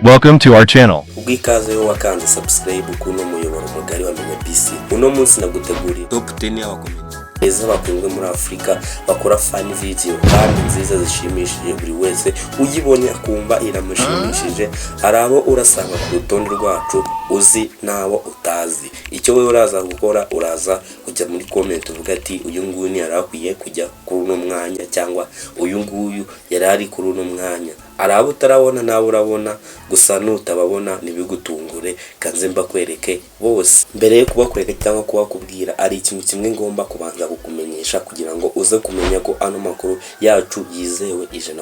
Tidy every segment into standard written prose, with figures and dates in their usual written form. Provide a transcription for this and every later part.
Welcome to our channel. Ubwikaze ho wakanze subscribe kuno muyoboro mugari wa MENYABC. Uno munsi naguteguriye top 10 y'abakomeye neza bakunzwe muri Afurika bakora fan video kandi nziza zishimishije buri wese uyibonye akumva iramushimishije. Arabo urasanga ku rutonde rwacu uzi nabo utazi. Icyo wewe uraza gukora uraza kujya muri comment uvuga ati uyu nguyu ni yarakwiye kujya kuri uno mwanya cyangwa uyu nguyu yarari kuri uno mwanya. Arabo utarabona nawe urabona gusa nutababona nibigutungure kanze mbakwereke bose. Mbere yo kubakwereka cyangwa kubakubwira ari ikintu kimwe ngomba kubanza kukumenyesha kugira ngo uze kumenya ko ano makuru yacu yizewe 100%.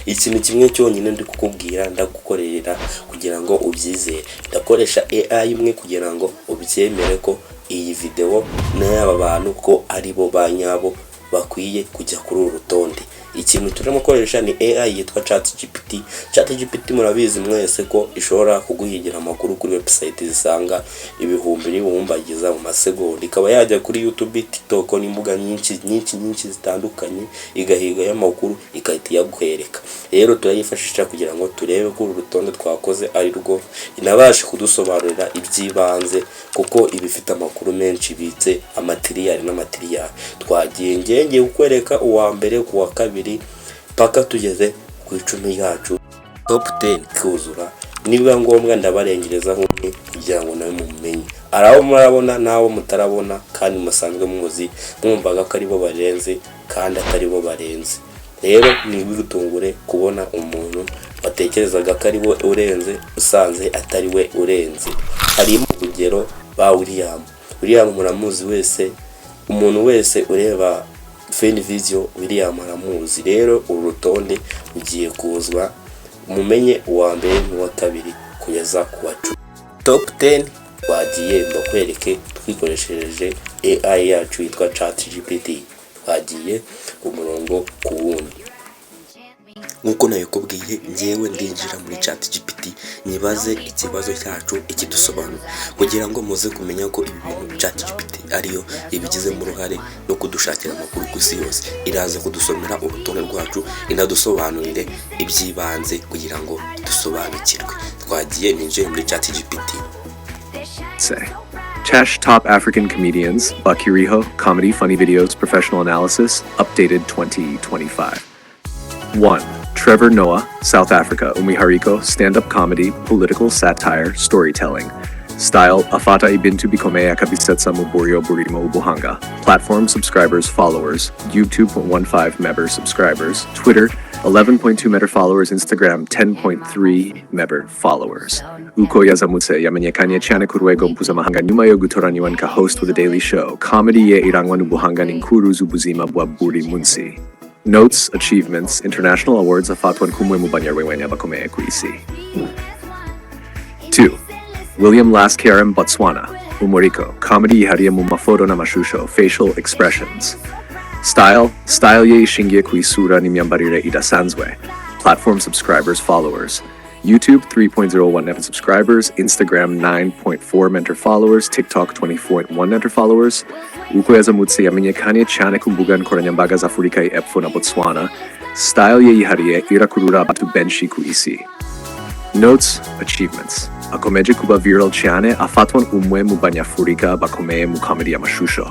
Ikintu kimwe cyonyine ndi kukubwira ndagukorera kugira ngo ubyizere. Ndakoresha AI imwe kugira ngo ubyemere ko iyi video n'aba bantu ko ari bo banyabo bakwiye kujya kuri uru rutonde. Ikintu turimo koresha ni AI yitwa ChatGPT. ChatGPT murabizi mwese ko ishobora kuguhigira amakuru kuri website zisanga ibihumbi n'ibihumbagiza mu masegonda. Ikaba yajya kuri YouTube, TikTok n'imbuga nyinshi zitandukanye igahiga y'amakuru ikahita yagukwereka. Rero turayifashisha kugira ngo turebe ko urutonde twakoze ari rwo inabashe kudusobanurira ibyibanze kuko ibifite amakuru menshi bitse amaterial n'amaterial. Twagiye ngenge ukwereka uwa mbere ku wa kabiri paka tugeze ku 10 yacu top 10 kuzura. Niba ngombwa ndabarengereza humwe kugira ngo nawe mumenye. Araho murabona nawo mutarabona kandi musanzwe muzi mwumvaga ko ari bo barenze kandi atari bo barenze. Rero nibigutungure kubona umuntu batekerezaga ko ari we urenze usanze atari we urenze. Harimo urugero ba William muramuzi wese, umuntu wese ureba fan video William aramuzi. Rero urutonde ugiye kuzwa mumenye uwa mbere n'uwa kabiri kugeza ku wa 10. Top 10 wagiye mbakwereke twikoresheje AI yacu yitwa ChatGPT. Wagiye ku murongo ku wundi. Nkuko nabikubwiye ngewe ndinjira muri ChatGPT nibaze ikibazo cyacu ikidusobanura kugira ngo muze kumenya ko ibi bintu ChatGPT ariyo ibigize mu ruhare no kudushakira amakuru ku isi yose. Iraza kudusomera urutonde rwacu inadusobanurire ibyibanze kugira ngo dusobanukirwe. Twagiye ninjira muri ChatGPT. Chash top African comedians, Bakiriho, comedy, funny videos, professional analysis, updated 2025. 1. Trevor Noah, South Africa, Hariko, stand-up comedy, political satire, storytelling. Style, Afata ibintu bikomeye akabisetsa mu rurimo ubuhanga. Platform, subscribers, followers. YouTube, 1.15 member subscribers. Twitter, 11.2 member followers. Instagram, 10.3 member followers. Uko yazamutse yamenyekanye cyane ku rwego mpuzamahanga nyuma yo gutoranywa nka host with a daily show. Comedy ye irangwa n'ubuhanga n'inkuru z'ubuzima bwa buri munsi. Notes, achievements, international awards afatwa nk'umwe mu Abanyarwenya Bakomeye ku isi. 2. William Laskrm, Botswana, Umuriko, comedy yihariye mu mafoto n'amashusho, facial expressions. Style ye ishingiye ku isura n'imyambarire idasanzwe. Platform, subscribers, followers. YouTube 3.01 net subscribers, Instagram 9.4 mentor followers, TikTok 24.1 mentor followers. Uko yazamutse yamenyekanye cyane ku mbuga nkoranyambaga za Afurika y'Epfo na Botswana. Style ye yihariye irakurura abantu benshi ku isi. Notes, achievements. Akomeje kuba viral cyane afatwa umwe mu Abanyafurika bakomeye mu comedy y'amashusho.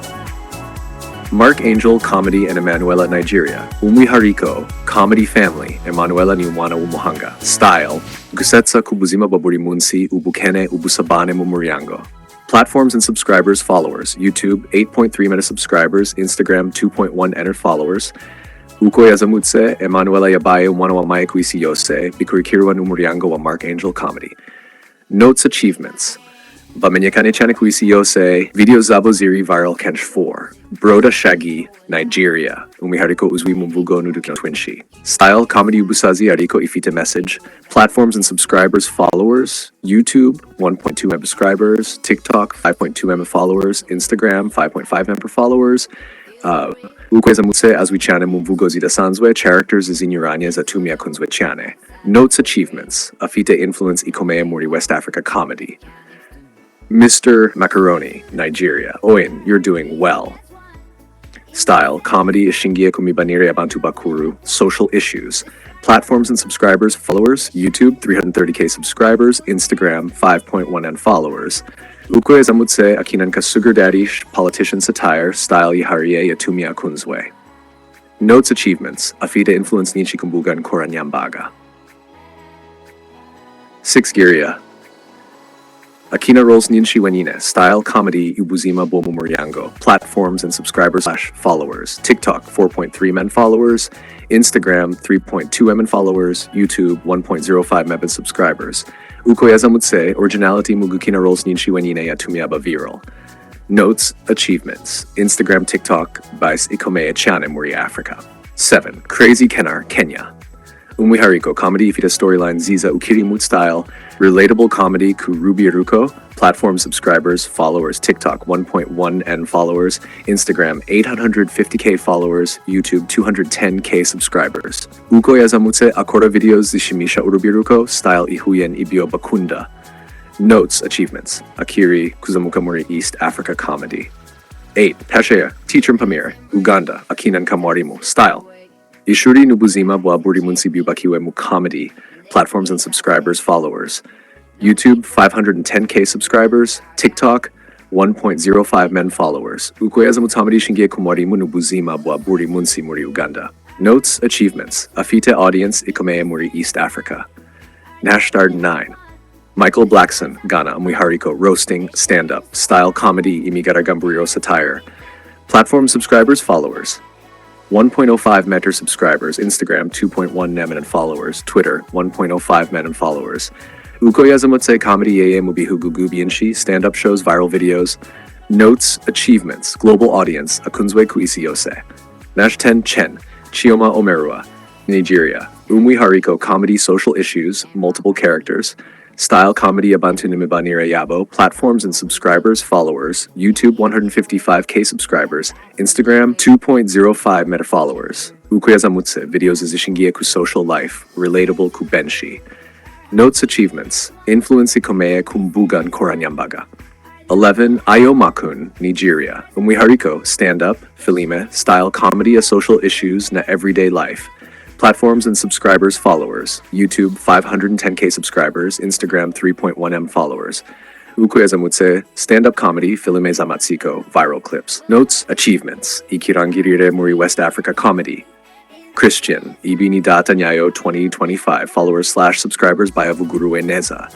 Mark Angel, comedy and Emanuela, Nigeria. Hariko, comedy family. Emanuela ni umwana w'umuhanga. Style, gusetsa ku buzima bwa buri munsi, ubukene, ubusabane mu muryango. Platforms and subscribers, followers. YouTube, 8.3 meta subscribers. Instagram, 2.1 enter followers. Uko yazamutse, Emanuela yabaye umwana wa Maya ku isi yose, bikurikirwa n'umuryango wa Mark Angel comedy. Notes, achievements. Bamenyekane cyane ku isi yose, video zabo ziri viral kenshi 4. Broda Shaggy, Nigeria. Hariko uzwi mu mvugo n'udukino twinshi. Style, comedy ubusazi ariko ifite message. Platforms and subscribers, followers. YouTube, 1.2 member subscribers. TikTok, 5.2 member followers. Instagram, 5.5 member followers. Uko yazamutse azwi cyane mu mvugo zidasanzwe, characters zinyuranye zatumye akunzwe cyane. Notes, achievements. Afite influence ikomeye muri West Africa comedy. Mr. Macaroni, Nigeria. Owen, you're doing well. Style, comedy ishingiye ku mibanire y'abantu bakuru, social issues. Platforms and subscribers, followers, YouTube 330k subscribers, Instagram 5.1n followers. Ukwe zamutse akinan ka sugar daddy, politician satire, style yihariye yatumia kunzwe. Notes achievements, afita influence nichi kumbugan koranyambaga. 6 Giria. Akina roles Ninshi Wenine, style, comedy, Ubuzima Bomu Muryango, platforms and subscribers / followers, TikTok 4.3 men followers, Instagram 3.2 men followers, YouTube 1.05 men subscribers. Ukoyazamutse, originality Mugukina roles Ninshi Wenine Yatumiaba viral. Notes, achievements, Instagram, TikTok, Bais Ikomeye Chane muri Africa. 7. Crazy Kenar, Kenya. Umwe Hariko, comedy ifita storyline Ziza Ukirimut style, relatable comedy ku Rubiruko, platform subscribers, followers, TikTok 1.1n followers, Instagram 850k followers, YouTube 210k subscribers. Uko yazamutse akora videos zishimisha Urubiruko, style Ihuyen Ibio Bakunda. Notes, achievements, Akiri, Kuzamukamuri East Africa comedy. 8. Pashea, teacher Pamir, Uganda, Akinan Kamwarimu, style. Ishuri Nubuzima bwa buri munsi bakiwe mu comedy, platforms and subscribers, followers. YouTube 510k subscribers, TikTok 1.05 men followers. Ukweza mutamadi shingie kumwarimu Nubuzima bwa buri munsi muri Uganda. Notes, achievements, afite audience ikomeye muri East Africa. Nashtard 9. Michael Blackson, Ghana, Mwihariko, roasting, stand-up, style comedy, imigaragamburio satire. Platform subscribers, followers. 1.05 Meter subscribers, Instagram 2.1 men and followers, Twitter 1.05 men and followers. Ukoyazamutse comedy yeye mubihu gugubianshi, stand-up shows, viral videos. Notes, achievements, global audience, akunzwe kuisiyose. Nash 10 Chen, Chioma Omerua, Nigeria. Umwi Hariko, comedy, social issues, multiple characters. Style comedy Abantu Nimibanire Yabo, platforms and subscribers, followers, YouTube 155k subscribers, Instagram 2.05 meta followers. Ukuyazamutse, videos izishingie ku social life, relatable ku benshi. Notes, achievements, influence ikomeye kumbugan koranyambaga. 11. Ayo Makun, Nigeria. Umwihariko, stand-up, filime, style comedy, social issues na everyday life. Platforms and subscribers, followers, YouTube 510k subscribers, Instagram 3.1m followers. Ukuyazamutse, stand-up comedy, filime zamatsiko, viral clips. Notes, achievements, ikirangirire muri West Africa comedy. Christian, ibini data nyayo 2025, followers / subscribers by Avugurue Neza.